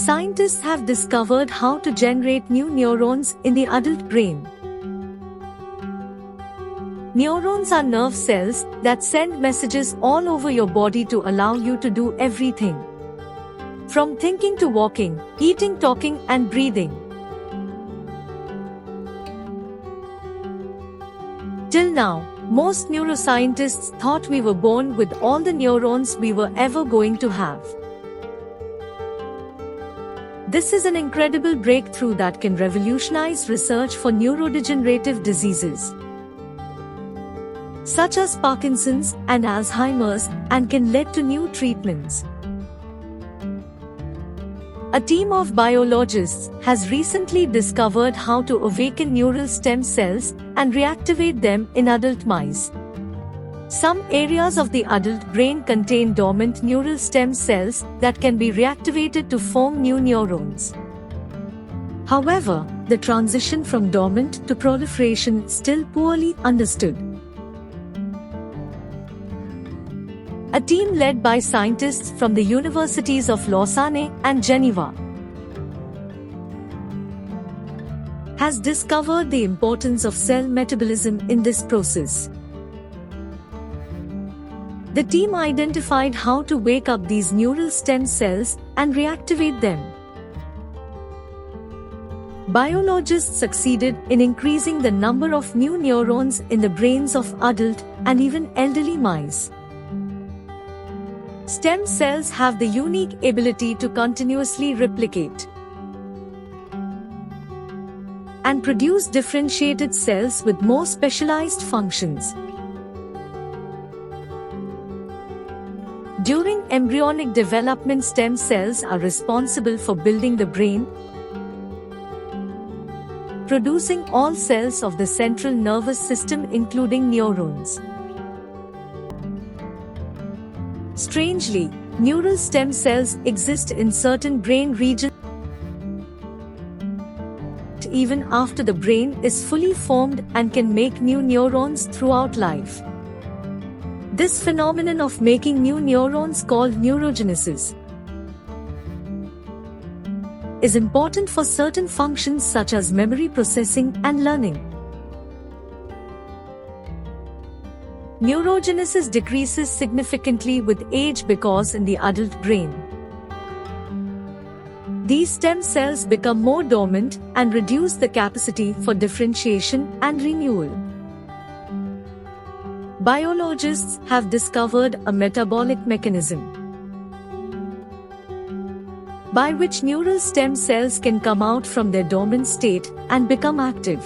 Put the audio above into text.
Scientists have discovered how to generate new neurons in the adult brain. Neurons are nerve cells that send messages all over your body to allow you to do everything. From thinking to walking, eating, talking, and breathing. Till now, most neuroscientists thought we were born with all the neurons we were ever going to have. This is an incredible breakthrough that can revolutionize research for neurodegenerative diseases, such as Parkinson's and Alzheimer's, and can lead to new treatments. A team of biologists has recently discovered how to awaken neural stem cells and reactivate them in adult mice. Some areas of the adult brain contain dormant neural stem cells that can be reactivated to form new neurons. However, the transition from dormant to proliferation is still poorly understood. A team led by scientists from the universities of Lausanne and Geneva has discovered the importance of cell metabolism in this process. The team identified how to wake up these neural stem cells and reactivate them. Biologists succeeded in increasing the number of new neurons in the brains of adult and even elderly mice. Stem cells have the unique ability to continuously replicate and produce differentiated cells with more specialized functions. During embryonic development, stem cells are responsible for building the brain, producing all cells of the central nervous system including neurons. Strangely, neural stem cells exist in certain brain regions even after the brain is fully formed and can make new neurons throughout life. This phenomenon of making new neurons, called neurogenesis, is important for certain functions such as memory processing and learning. Neurogenesis decreases significantly with age because in the adult brain, these stem cells become more dormant and reduce the capacity for differentiation and renewal. Biologists have discovered a metabolic mechanism by which neural stem cells can come out from their dormant state and become active.